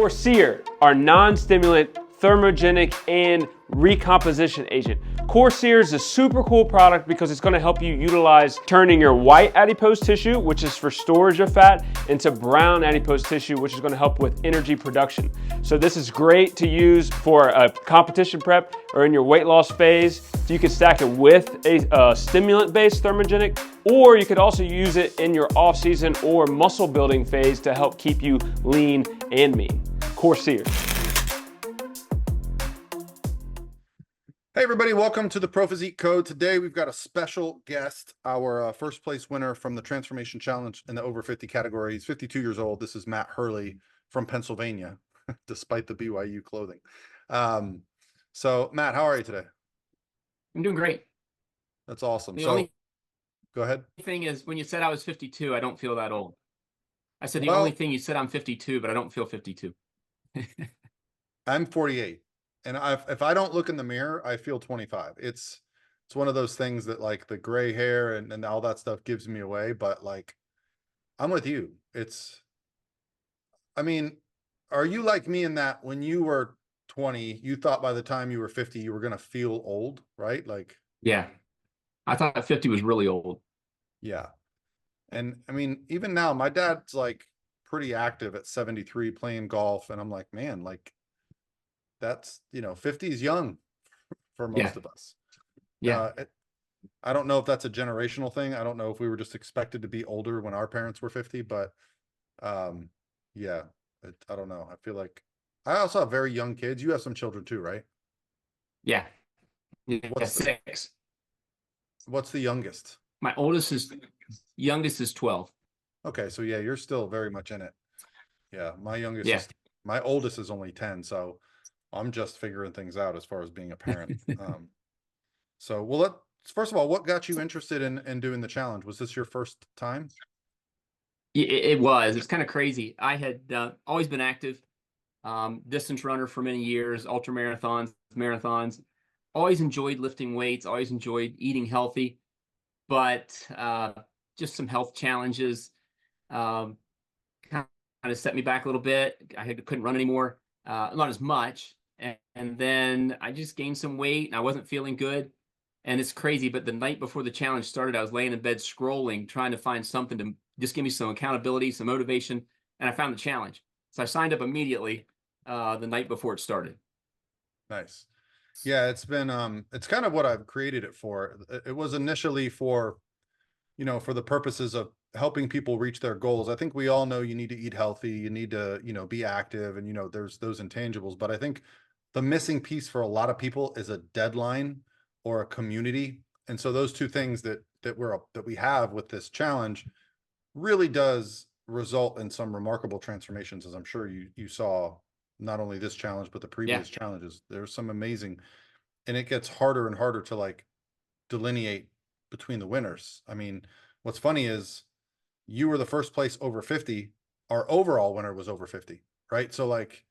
Sear, our non-stimulant, thermogenic, and recomposition agent. Sear is a super cool product because it's going to help you utilize turning your white adipose tissue, which is for storage of fat, into brown adipose tissue, which is going to help with energy production. So this is great to use for a competition prep or in your weight loss phase. So you can stack it with a stimulant-based thermogenic, or you could also use it in your off-season or muscle building phase to help keep you lean and mean. Sear. Hey everybody, welcome to the Pro Physique Code. Today we've got a special guest, our first place winner from the Transformation Challenge in the over 50 category. He's 52 years old. This is Matt Hurley from Pennsylvania, despite the BYU clothing. So Matt, how are you today? I'm doing great. That's awesome. The only go ahead. thing is, when you said I was 52, I don't feel that old. I said the Well, only thing you said I'm 52, but I don't feel 52. I'm 48. And if I don't look in the mirror, I feel 25. It's one of those things that like the gray hair and all that stuff gives me away. But like, I'm with you. I mean, are you like me in that when you were 20, you thought by the time you were 50, you were going to feel old, right? Like, Yeah. I thought 50 was really old. yeah. And I mean, even now, my dad's like pretty active at 73 playing golf. And I'm like, man, like, that's, 50 is young for most of us. Yeah. I don't know if that's a generational thing. I don't know if we were just expected to be older when our parents were 50, but yeah, I don't know. I feel like I also have very young kids. You have some children too, right? Yeah. What's six. What's the youngest? My youngest is 12. Okay, so yeah, you're still very much in it. Yeah, Yeah. My oldest is only 10, so I'm just figuring things out as far as being a parent. So first of all, what got you interested in doing the challenge? Was this your first time? It was. It's kind of crazy. I had always been active, distance runner for many years, ultra marathons, always enjoyed lifting weights, always enjoyed eating healthy, but just some health challenges kind of set me back a little bit. Couldn't run anymore, not as much. And then I just gained some weight and I wasn't feeling good. And it's crazy, but the night before the challenge started, I was laying in bed scrolling, trying to find something to just give me some accountability, some motivation. And I found the challenge. So I signed up immediately the night before it started. Nice. Yeah, it's been it's kind of what I've created it for. It was initially for, for the purposes of helping people reach their goals. I think we all know you need to eat healthy, you need to, be active, and there's those intangibles, but I think the missing piece for a lot of people is a deadline or a community. And so those two things that we have with this challenge really does result in some remarkable transformations, as I'm sure you saw not only this challenge but the previous challenges. There's some amazing, and it gets harder and harder to like delineate between the winners. I mean, what's funny is you were the first place over 50. Our overall winner was over 50, right? So like,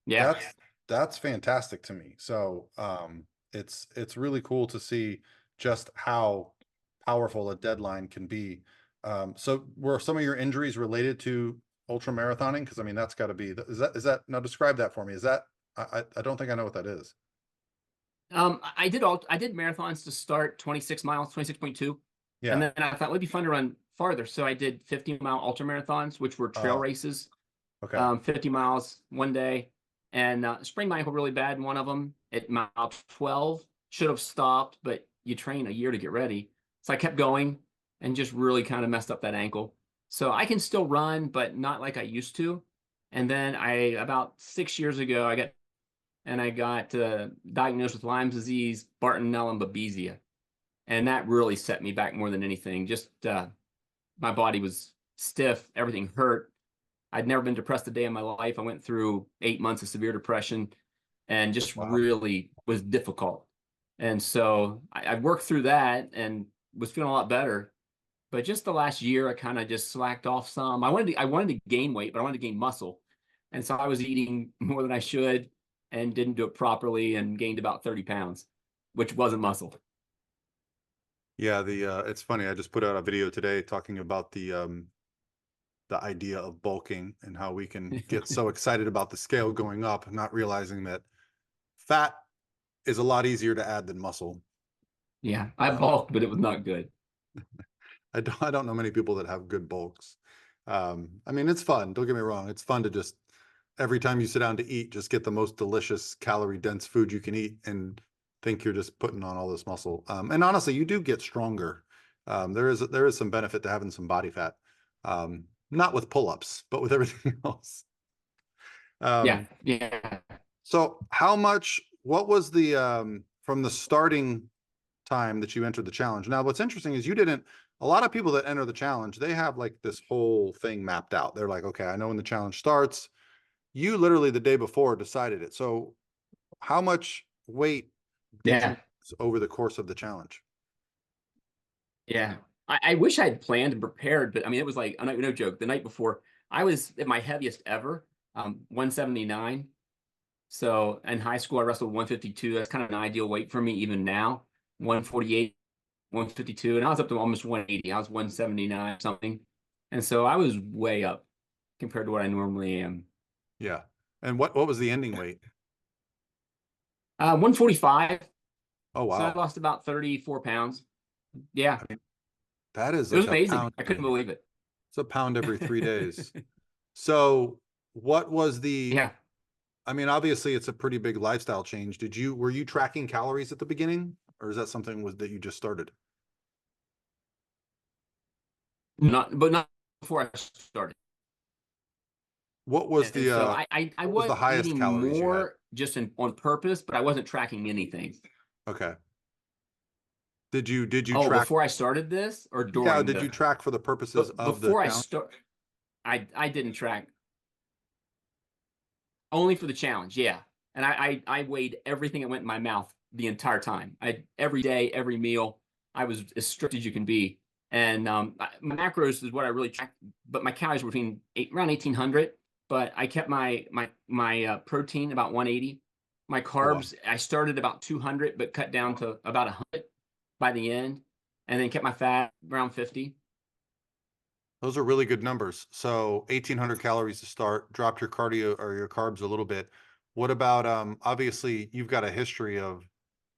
yeah, that's fantastic to me. So it's really cool to see just how powerful a deadline can be. So were some of your injuries related to ultra marathoning? Because I mean, that's got to be, is that now describe that for me. Is that, I don't think I know what that is. I did marathons to start, 26 miles, 26.2. Yeah. And then I thought it would be fun to run farther. So I did 50-mile ultra marathons, which were trail races. Okay. 50 miles one day, and sprained my ankle really bad in one of them at mile 12. Should have stopped, but you train a year to get ready. So I kept going and just really kind of messed up that ankle. So I can still run, but not like I used to. And then about 6 years ago, I got diagnosed with Lyme disease, Bartonella, and Babesia. And that really set me back more than anything. Just my body was stiff, everything hurt. I'd never been depressed a day in my life. I went through 8 months of severe depression and just really was difficult. And so I worked through that and was feeling a lot better. But just the last year, I kind of just slacked off some. I wanted to gain weight, but I wanted to gain muscle. And so I was eating more than I should and didn't do it properly and gained about 30 pounds, which wasn't muscle. Yeah, it's funny. I just put out a video today talking about the the idea of bulking and how we can get so excited about the scale going up, not realizing that fat is a lot easier to add than muscle. Yeah, I bulked, but it was not good. I don't know many people that have good bulks. I mean, it's fun. Don't get me wrong. It's fun to just every time you sit down to eat, just get the most delicious calorie dense food you can eat and think you're just putting on all this muscle. And honestly, you do get stronger. There is some benefit to having some body fat. Not with pull-ups, but with everything else. Yeah. So what was the, from the starting time that you entered the challenge? Now, what's interesting is a lot of people that enter the challenge, they have like this whole thing mapped out. They're like, okay, I know when the challenge starts. You literally the day before decided it. So how much weight did you lose over the course of the challenge? Yeah. I wish I had planned and prepared, but I mean, it was like, no joke. The night before, I was at my heaviest ever, 179. So in high school, I wrestled 152. That's kind of an ideal weight for me even now. 148, 152. And I was up to almost 180. I was 179 something. And so I was way up compared to what I normally am. Yeah. And what was the ending weight? 145. Oh, wow. So I lost about 34 pounds. Yeah. I mean, that is it was like amazing. I couldn't believe it. It's a pound every 3 days. So what was Yeah. I mean, obviously it's a pretty big lifestyle change. Were you tracking calories at the beginning, or is that something that you just started? Not before I started. What was And so I was the highest eating calories you had? more just on purpose, but I wasn't tracking anything. Okay. Did you Oh, track before I started this or during? Yeah, did you track for the purposes of the before I challenge? start? I didn't track. Only for the challenge, yeah. And I weighed everything that went in my mouth the entire time. Every day, every meal, I was as strict as you can be. And my macros is what I really tracked, but my calories were around 1,800. But I kept my protein about 180. My carbs, I started about 200, but cut down to about 100 by the end, and then kept my fat around 50. Those are really good numbers. So 1,800 calories to start, dropped your cardio or your carbs a little bit. What about, obviously you've got a history of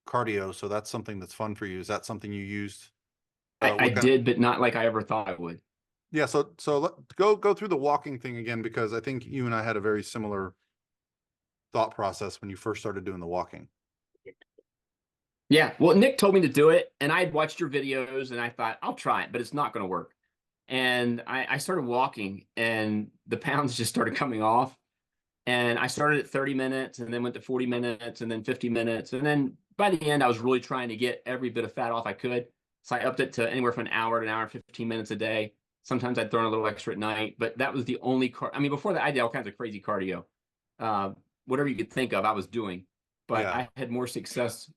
cardio, so that's something that's fun for you. Is that something you used? I did, but not like I ever thought I would. Yeah. So go through the walking thing again, because I think you and I had a very similar thought process when you first started doing the walking. Yeah. Well, Nick told me to do it, and I had watched your videos, and I thought, I'll try it, but it's not going to work. And I started walking, and the pounds just started coming off. And I started at 30 minutes and then went to 40 minutes and then 50 minutes. And then by the end, I was really trying to get every bit of fat off I could. So I upped it to anywhere from an hour to an hour and 15 minutes a day. Sometimes I'd throw in a little extra at night, but that was the only I mean, before that, I did all kinds of crazy cardio. Whatever you could think of, I was doing. But yeah. I had more success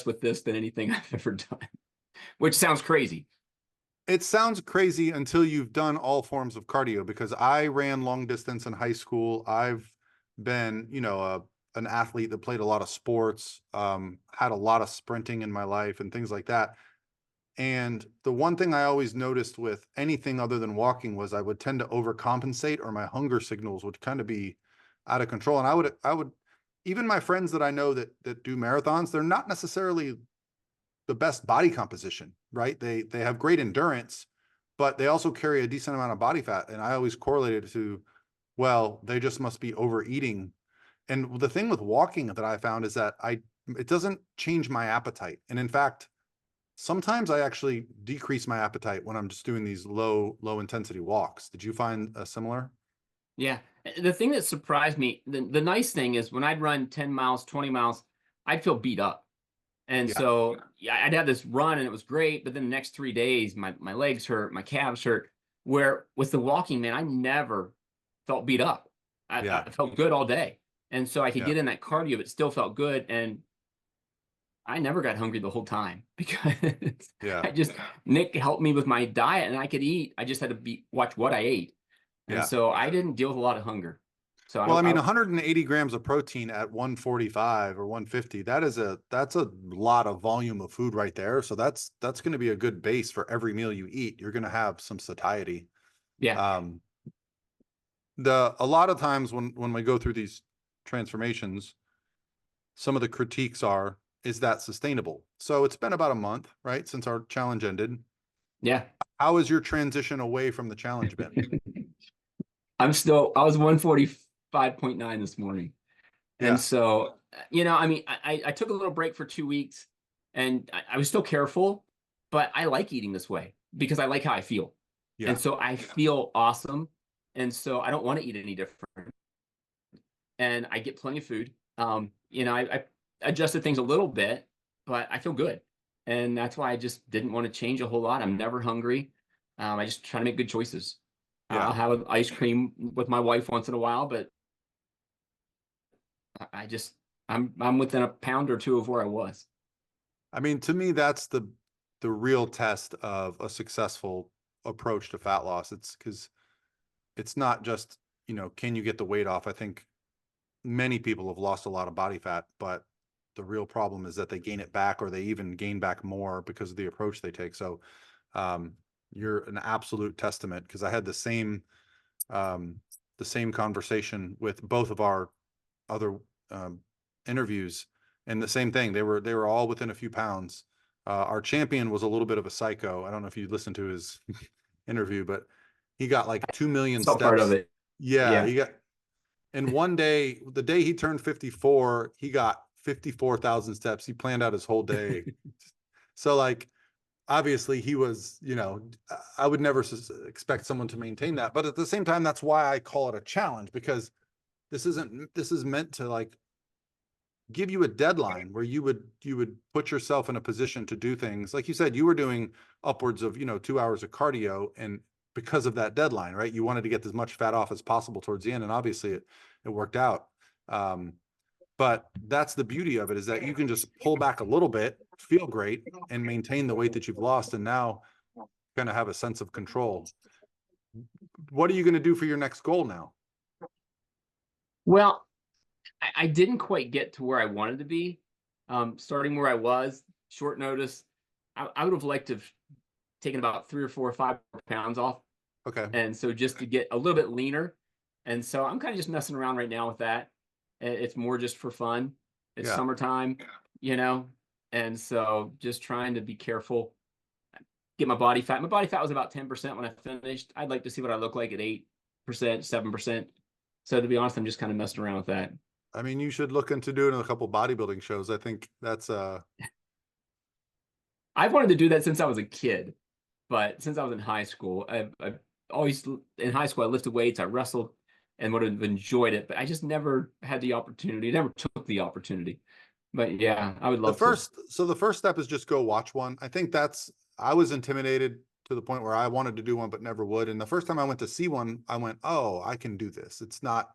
with this than anything I've ever done, which sounds crazy. It sounds crazy until you've done all forms of cardio, because I ran long distance in high school. I've been, an athlete that played a lot of sports, had a lot of sprinting in my life and things like that. And the one thing I always noticed with anything other than walking was I would tend to overcompensate, or my hunger signals would kind of be out of control. And I would, even my friends that I know that do marathons, they're not necessarily the best body composition, right? They have great endurance, but they also carry a decent amount of body fat. And I always correlated to, well, they just must be overeating. And the thing with walking that I found is that it doesn't change my appetite. And in fact, sometimes I actually decrease my appetite when I'm just doing these low intensity walks. Did you find a similar? Yeah. The thing that surprised me, the nice thing is when I'd run 10 miles, 20 miles, I'd feel beat up. And so I'd have this run and it was great. But then the next 3 days, my legs hurt, my calves hurt. Where with the walking, man, I never felt beat up. I felt good all day. And so I could get in that cardio, but still felt good. And I never got hungry the whole time because Nick helped me with my diet and I could eat. I just had to watch what I ate. And so I didn't deal with a lot of hunger. So well, I mean, 180 grams of protein at 145 or 150, that's a lot of volume of food right there. So that's going to be a good base for every meal you eat. You're going to have some satiety. Yeah. A lot of times when we go through these transformations, some of the critiques are, is that sustainable? So it's been about a month, right, since our challenge ended. Yeah. How has your transition away from the challenge been? I was 145.9 this morning. And Yeah. so, I mean, I took a little break for 2 weeks and I was still careful, but I like eating this way because I like how I feel. Yeah. And so I feel awesome. And so I don't want to eat any different. And I get plenty of food. I adjusted things a little bit, but I feel good. And that's why I just didn't want to change a whole lot. I'm never hungry. I just try to make good choices. Yeah. I'll have ice cream with my wife once in a while, but I just I'm within a pound or two of where I was. I mean, to me, that's the real test of a successful approach to fat loss. It's because it's not just, can you get the weight off? I think many people have lost a lot of body fat, but the real problem is that they gain it back, or they even gain back more because of the approach they take. So you're an absolute testament, because I had the same conversation with both of our other interviews, and the same thing. They were all within a few pounds. Our champion was a little bit of a psycho. I don't know if you listened to his interview, but he got like 2 million Still steps. part of it. Yeah, Yeah. he got. And one day, the day he turned 54, he got 54,000 steps. He planned out his whole day. So like, obviously he was, I would never expect someone to maintain that. But at the same time, that's why I call it a challenge, because this is meant to like give you a deadline where you would put yourself in a position to do things. Like you said, you were doing upwards of, 2 hours of cardio, and because of that deadline, right? You wanted to get as much fat off as possible towards the end, and obviously it worked out. But that's the beauty of it, is that you can just pull back a little bit, feel great, and maintain the weight that you've lost, and now kind of have a sense of control. What are you going to do for your next goal now? Well, I didn't quite get to where I wanted to be. Starting where I was, short notice, I would have liked to have taken about 3 or 4 or 5 pounds off. Okay. And so just to get a little bit leaner. And so I'm kind of just messing around right now with that. It's more just for fun. It's summertime, and so just trying to be careful, get my body fat. My body fat was about 10% when I finished. I'd like to see what I look like at 8%, 7%. So to be honest, I'm just kind of messing around with that. I mean, you should look into doing a couple bodybuilding shows. I think that's I've wanted to do that since I was a kid, but since I was in high school, I always, in high school, I lifted weights, I wrestled, and would have enjoyed it, but I just never had the opportunity, never took the opportunity. But yeah, I would love to. So the first step is just go watch one. I think I was intimidated to the point where I wanted to do one, but never would. And the first time I went to see one, I went, oh, I can do this. It's not,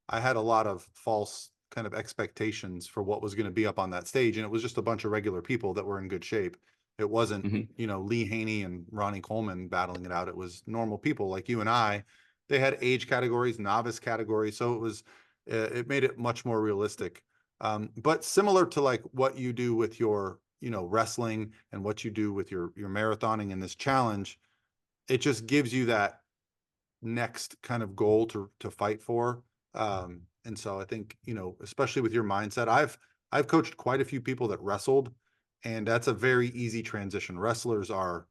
I had a lot of false kind of expectations for what was going to be up on that stage. And it was just a bunch of regular people that were in good shape. It wasn't, Lee Haney and Ronnie Coleman battling it out. It was normal people like you and I. They had age categories, novice categories. So it made it much more realistic. But similar to like what you do with your, wrestling, and what you do with your marathoning in this challenge, it just gives you that next kind of goal to fight for. And so I think, especially with your mindset, I've coached quite a few people that wrestled, and that's a very easy transition. Wrestlers are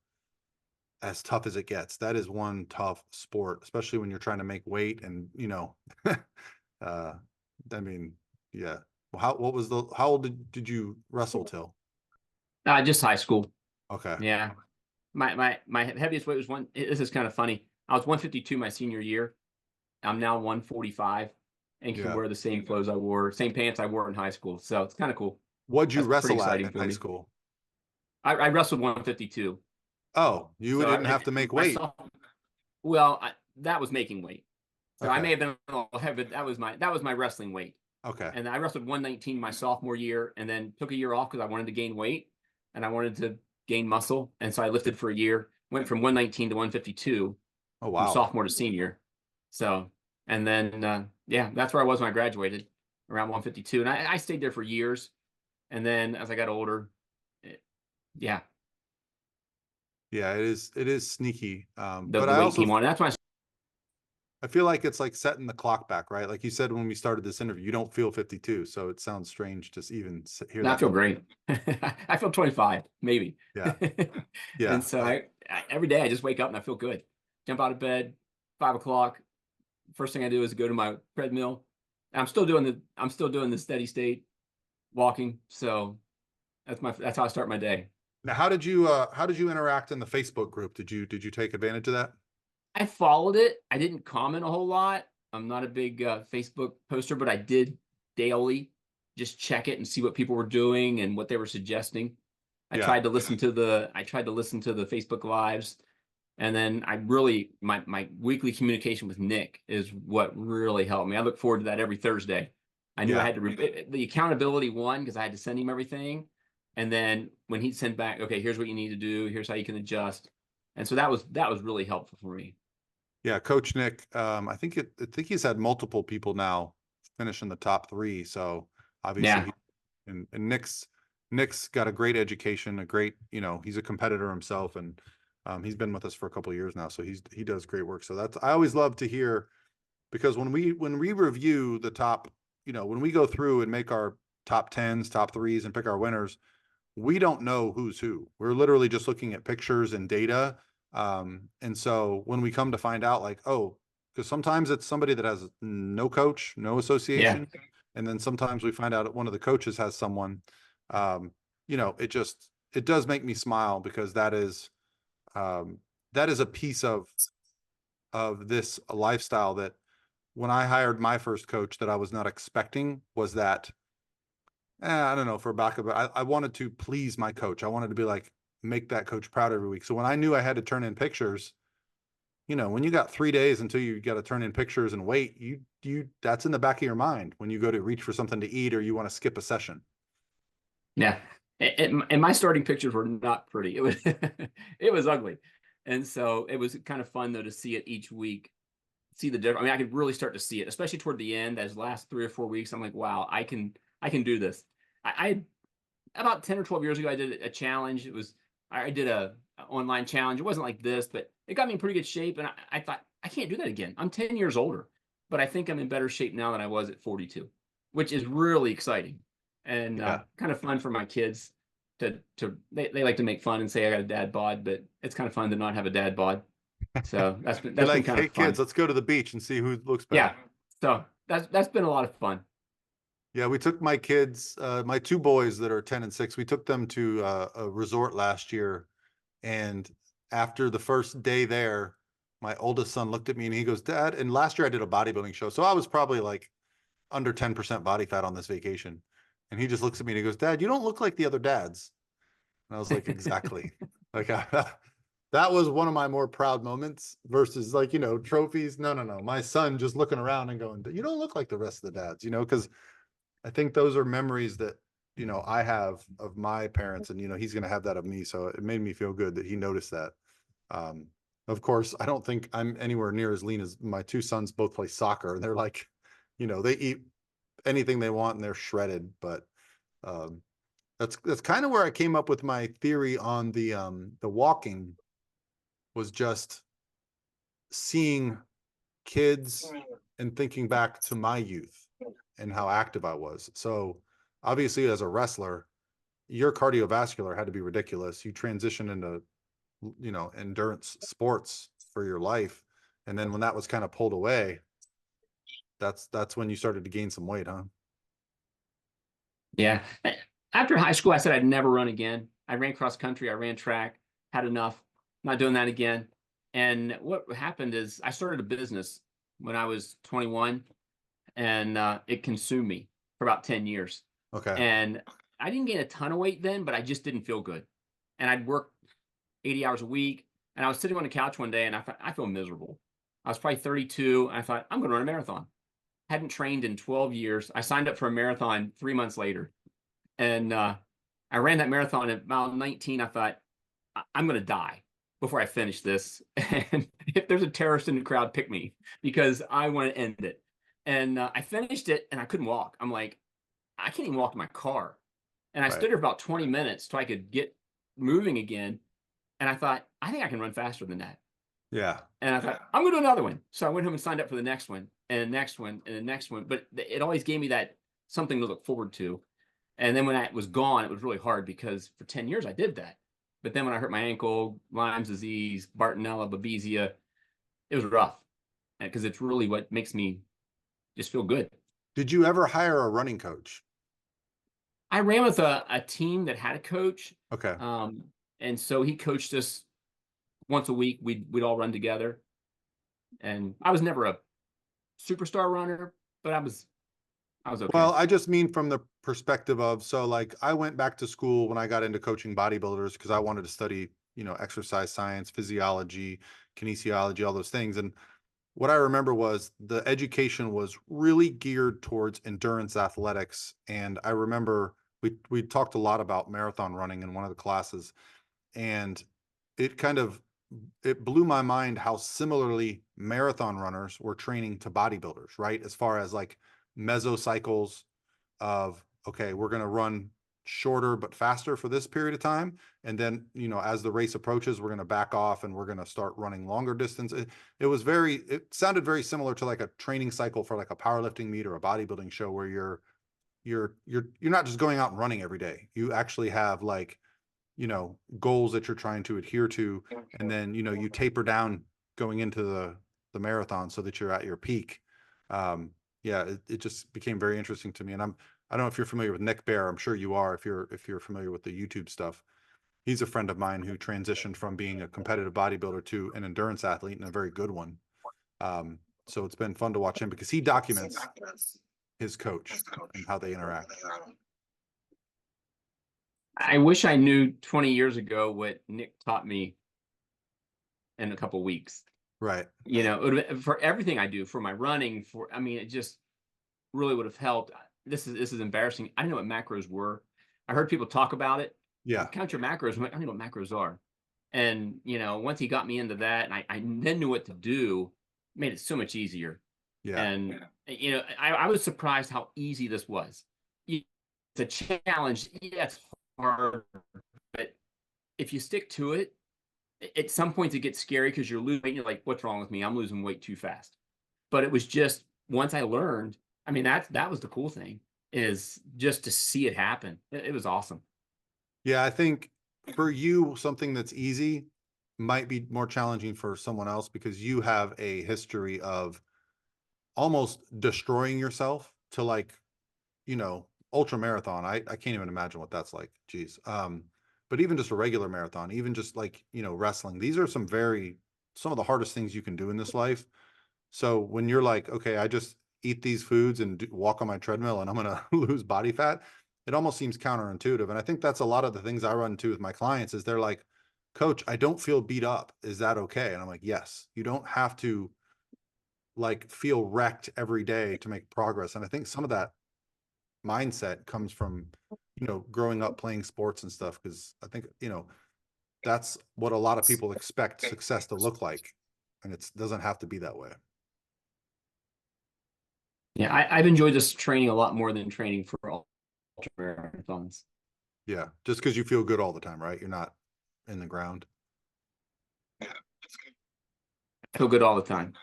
as tough as it gets. That is one tough sport, especially when you're trying to make weight and, I mean, yeah. How old did you wrestle till? Just high school. Okay. Yeah. My heaviest weight was this is kind of funny. I was 152 my senior year. I'm now 145 and can wear the same clothes I wore, same pants I wore in high school. So it's kind of cool. What'd you That's wrestle pretty at exciting in for high me. school? I wrestled 152. Oh, you So didn't have to make weight. Well, that was making weight. So I Okay. may have been a little heavy, but that was my wrestling weight. Okay. And I wrestled 119 my sophomore year, and then took a year off because I wanted to gain weight and I wanted to gain muscle. And so I lifted for a year, went from 119 to 152 Oh, from wow. sophomore to senior. So, and then, that's where I was when I graduated, around 152. And I stayed there for years. And then as I got older, yeah. Yeah, it is sneaky. The But I weight also, came on. That's when I feel like it's like setting the clock back, right? Like you said when we started this interview, you don't feel 52, so it sounds strange to even hear And I that feel number. great. I feel 25, maybe. Yeah, yeah, And so every day I just wake up and I feel good. Jump out of bed, 5 o'clock. First thing I do is go to my treadmill. And I'm still doing the steady state walking. So that's how I start my day. Now, how did you interact in the Facebook group? Did you take advantage of that? I followed it. I didn't comment a whole lot. I'm not a big Facebook poster, but I did daily just check it and see what people were doing and what they were suggesting. I Yeah. tried to listen to the Facebook lives, and then my weekly communication with Nick is what really helped me. I look forward to that every Thursday. I knew I Yeah. had to the accountability one because I had to send him everything, and then when he'd send back, okay, here's what you need to do, here's how you can adjust, and so that was really helpful for me. Yeah, Coach Nick. I think he's had multiple people now finish in the top 3. So obviously, Yeah. and Nick's got a great education, a great, he's a competitor himself, and he's been with us for a couple of years now. So he does great work. So I always love to hear, because when we review the top, when we go through and make our top 10s, top 3s, and pick our winners, we don't know who's who. We're literally just looking at pictures and data. And so when we come to find out, like, oh, because sometimes it's somebody that has no coach, no association. Yeah. And then sometimes we find out that one of the coaches has someone, it does make me smile, because that is a piece of this lifestyle that, when I hired my first coach, that I was not expecting, was that, I don't know, for back of it, I wanted to please my coach. I wanted to be like, make that coach proud every week. So when I knew I had to turn in pictures, when you got 3 days until you got to turn in pictures and wait, that's in the back of your mind when you go to reach for something to eat or you want to skip a session. Yeah. And my starting pictures were not pretty. It was it was ugly. And so it was kind of fun though to see it each week, see the difference. I mean, I could really start to see it, especially toward the end, those last 3 or 4 weeks. I'm like, wow, I can do this. I about 10 or 12 years ago, I did a challenge. I did a online challenge. It wasn't like this, but it got me in pretty good shape. And I thought, I can't do that again. I'm 10 years older, but I think I'm in better shape now than I was at 42, which is really exciting and kind of fun for my kids they like to make fun and say I got a dad bod, but it's kind of fun to not have a dad bod. So that's been like, kind hey of fun. kids, let's go to the beach and see who looks better. Yeah. So that's been a lot of fun. Yeah, we took my kids, my 2 boys that are 10 and 6, we took them to a resort last year. And after the first day there, my oldest son looked at me and he goes, Dad, and last year I did a bodybuilding show. So I was probably like under 10% body fat on this vacation. And he just looks at me and he goes, Dad, you don't look like the other dads. And I was like, exactly. Like that was one of my more proud moments versus like, trophies. No. My son just looking around and going, you don't look like the rest of the dads, because I think those are memories that, I have of my parents, and, he's going to have that of me. So it made me feel good that he noticed that. Of course, I don't think I'm anywhere near as lean as my 2 sons. Both play soccer, and they're like, they eat anything they want and they're shredded. But that's kind of where I came up with my theory on the walking, was just seeing kids and thinking back to my youth and how active I was. So obviously as a wrestler, your cardiovascular had to be ridiculous. You transitioned into, endurance sports for your life. And then when that was kind of pulled away, that's when you started to gain some weight, huh? Yeah. After high school, I said I'd never run again. I ran cross country, I ran track, had enough, not doing that again. And what happened is I started a business when I was 21, and it consumed me for about 10 years. Okay. And I didn't gain a ton of weight then, but I just didn't feel good. And I'd work 80 hours a week. And I was sitting on the couch one day and I thought, I feel miserable. I was probably 32. And I thought, I'm going to run a marathon. Hadn't trained in 12 years. I signed up for a marathon 3 months later. And I ran that marathon at about 19. I thought, I'm going to die before I finish this. And if there's a terrorist in the crowd, pick me, because I want to end it. And I finished it and I couldn't walk. I'm like, I can't even walk to my car. And I stood there for about 20 minutes till I could get moving again. And I thought, I think I can run faster than that. Yeah. And I thought, I'm going to do another one. So I went home and signed up for the next one and the next one and the next one. But it always gave me that something to look forward to. And then when I was gone, it was really hard because for 10 years I did that. But then when I hurt my ankle, Lyme's disease, Bartonella, Babesia, it was rough because it's really what makes me just feel good. Did you ever hire a running coach? I ran with a team that had a coach. Okay. And so he coached us once a week. We'd all run together. And I was never a superstar runner, but I was okay. Well, I just mean from the perspective of, so like I went back to school when I got into coaching bodybuilders because I wanted to study, exercise science, physiology, kinesiology, all those things. And what I remember was the education was really geared towards endurance athletics. And I remember we talked a lot about marathon running in one of the classes, and it blew my mind how similarly marathon runners were training to bodybuilders, right? As far as like mesocycles of, okay, we're going to run shorter but faster for this period of time, and then as the race approaches, we're going to back off and we're going to start running longer distance. It sounded very similar to like a training cycle for like a powerlifting meet or a bodybuilding show, where you're not just going out and running every day. You actually have like goals that you're trying to adhere to, and then you taper down going into the marathon so that you're at your peak. Yeah, it just became very interesting to me. And I don't know if you're familiar with Nick Bear. I'm sure you are, if you're familiar with the YouTube stuff. He's a friend of mine who transitioned from being a competitive bodybuilder to an endurance athlete, and a very good one. So it's been fun to watch him because he documents his coach and how they interact. I wish I knew 20 years ago what Nick taught me in a couple of weeks. Right. For everything I do, for my running, it just really would have helped. This is embarrassing. I didn't know what macros were. I heard people talk about it. Yeah. Count your macros. I'm like, I don't know what macros are. And, once he got me into that, and I then knew what to do, it made it so much easier. Yeah. And, I was surprised how easy this was. It's a challenge. Yeah, it's hard, but if you stick to it, at some points it gets scary because you're losing weight and you're like, what's wrong with me? I'm losing weight too fast. But it was just, once I learned, that was the cool thing, is just to see it happen. It was awesome. Yeah, I think for you, something that's easy might be more challenging for someone else because you have a history of almost destroying yourself to like, ultra marathon. I can't even imagine what that's like. Geez. But even just a regular marathon, even just like, wrestling, these are some of the hardest things you can do in this life. So when you're like, okay, I just eat these foods and walk on my treadmill and I'm going to lose body fat, it almost seems counterintuitive. And I think that's a lot of the things I run into with my clients is they're like, Coach, I don't feel beat up. Is that okay? And I'm like, yes, you don't have to like feel wrecked every day to make progress. And I think some of that mindset comes from, growing up playing sports and stuff. Cause I think, that's what a lot of people expect success to look like. And it doesn't have to be that way. Yeah, I've enjoyed this training a lot more than training for ultra marathons. Yeah. Just because you feel good all the time, right? You're not in the ground. I feel good all the time.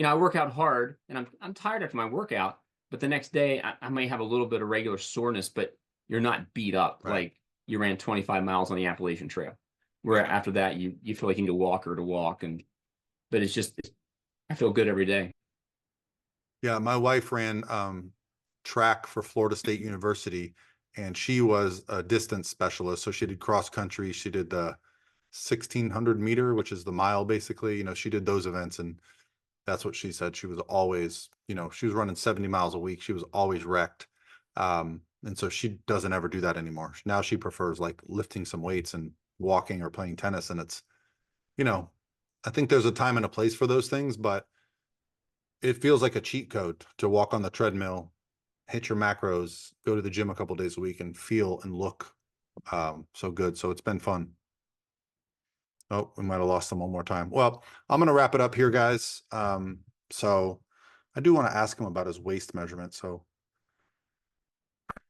I work out hard and I'm tired after my workout, but the next day I may have a little bit of regular soreness, but you're not beat up like you ran 25 miles on the Appalachian Trail, where after that you feel like you need a walker to walk. But I feel good every day. Yeah, my wife ran track for Florida State University, and she was a distance specialist. So she did cross country. She did the 1,600 meter, which is the mile, basically. She did those events, and that's what she said. She was always, she was running 70 miles a week. She was always wrecked. And so she doesn't ever do that anymore. Now she prefers like lifting some weights and walking or playing tennis. And it's, I think there's a time and a place for those things, but it feels like a cheat code to walk on the treadmill, hit your macros, go to the gym a couple days a week and feel and look so good. So it's been fun. Oh, we might have lost them one more time. Well, I'm going to wrap it up here, guys. So I do want to ask him about his waist measurement. So,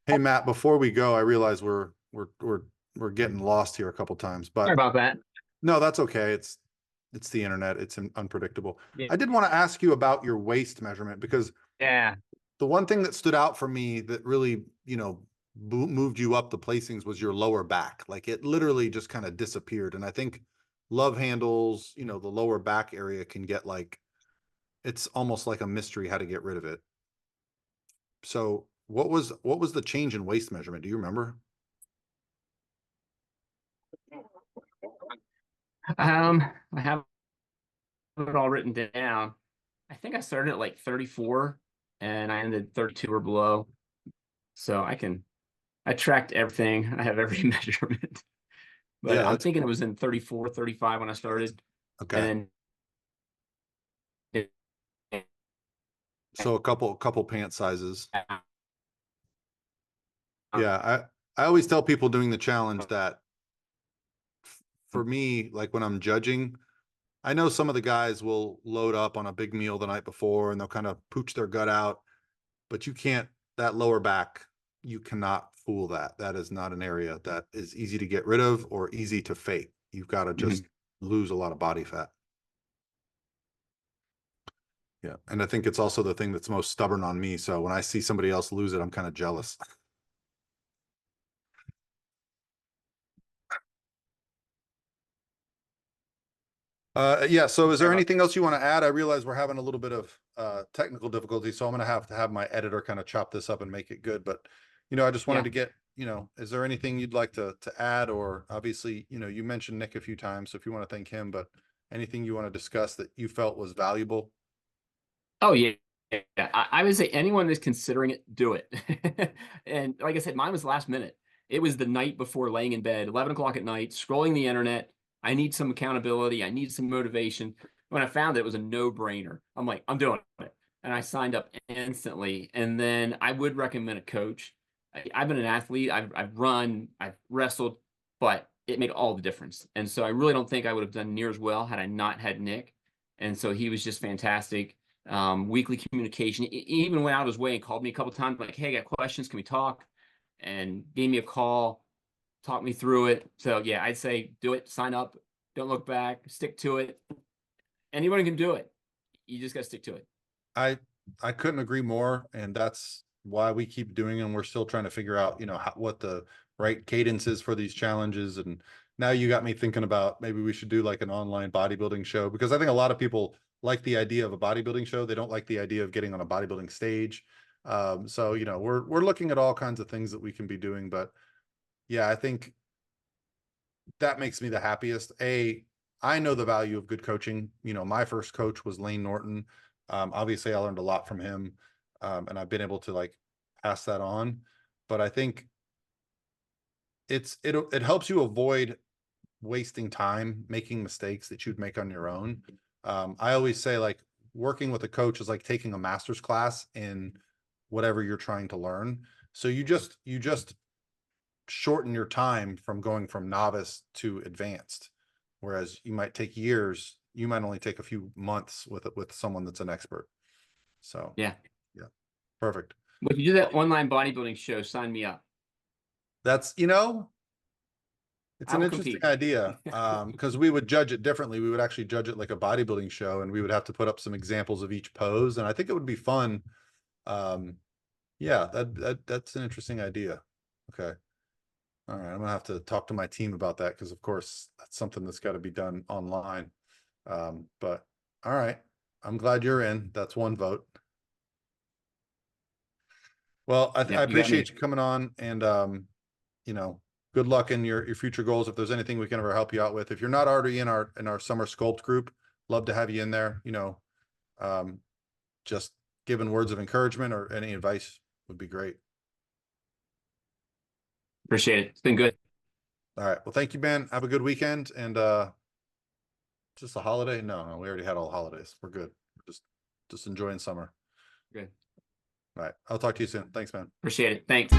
hey, Matt, before we go, I realize we're getting lost here a couple times, but Sorry about that. no, that's okay. It's the internet. It's unpredictable. Yeah. I did want to ask you about your waist measurement, because Yeah. the one thing that stood out for me that really, moved you up the placings was your lower back. Like, it literally just kind of disappeared. And I think love handles, the lower back area can get like, it's almost like a mystery how to get rid of it. So what was the change in waist measurement? Do you remember? I have it all written down. I think I started at like 34 and I ended 32 or below. So I tracked everything. I have every measurement. But Yeah, I'm that's thinking it cool. was in 34, 35 when I started. Okay. And then So a couple pant sizes. Yeah, I always tell people doing the challenge that for me, like when I'm judging, I know some of the guys will load up on a big meal the night before and they'll kind of pooch their gut out, but you can't, that lower back, you cannot fool that. That is not an area that is easy to get rid of or easy to fake. You've got to just lose a lot of body fat. Yeah. And I think it's also the thing that's most stubborn on me. So when I see somebody else lose it, I'm kind of jealous. Yeah. So is there anything else you want to add? I realize we're having a little bit of technical difficulty, so I'm going to have my editor kind of chop this up and make it good. But, I just wanted to get, is there anything you'd like to add? Or obviously, you mentioned Nick a few times, so if you want to thank him, but anything you want to discuss that you felt was valuable? Oh yeah. Yeah. I would say anyone that's considering it, do it. And like I said, mine was last minute. It was the night before, laying in bed, 11 o'clock at night, scrolling the internet. I need some accountability. I need some motivation. When I found it was a no-brainer. I'm like, I'm doing it. And I signed up instantly. And then I would recommend a coach. I've been an athlete. I've run, I've wrestled, but it made all the difference. And so I really don't think I would have done near as well had I not had Nick. And so he was just fantastic. Weekly communication. He even went out of his way and called me a couple times, like, hey, I got questions, can we talk? And gave me a call, talked me through it. So yeah, I'd say do it, sign up, don't look back, stick to it. Anyone can do it. You just got to stick to it. I couldn't agree more, and that's why we keep doing it. And we're still trying to figure out, what the right cadence is for these challenges. And now you got me thinking about maybe we should do like an online bodybuilding show, because I think a lot of people like the idea of a bodybuilding show. They don't like the idea of getting on a bodybuilding stage. So, we're looking at all kinds of things that we can be doing, but yeah, I think that makes me the happiest. I know the value of good coaching. My first coach was Lane Norton. Obviously I learned a lot from him. And I've been able to like pass that on, but I think it helps you avoid wasting time making mistakes that you'd make on your own. I always say, like, working with a coach is like taking a master's class in whatever you're trying to learn. So you just shorten your time from going from novice to advanced. Whereas you might take years, you might only take a few months with someone that's an expert. So Yeah. Perfect. But if you do that online bodybuilding show, sign me up. That's, it's I an will interesting compete. idea. Because we would judge it differently. We would actually judge it like a bodybuilding show, and we would have to put up some examples of each pose. And I think it would be fun. Yeah, that's an interesting idea. Okay. All right. I'm gonna have to talk to my team about that, because of course that's something that's got to be done online. But all right. I'm glad you're in. That's one vote. Well, I Yeah, you got appreciate me. you coming on, and good luck in your future goals. If there's anything we can ever help you out with, if you're not already in our summer sculpt group, love to have you in there. Just giving words of encouragement or any advice would be great. Appreciate it. It's been good. All right. Well, thank you, Ben. Have a good weekend. And just a holiday? No, we already had all the holidays. We're good. We're just enjoying summer. Good. All right. I'll talk to you soon. Thanks, man. Appreciate it. Thanks.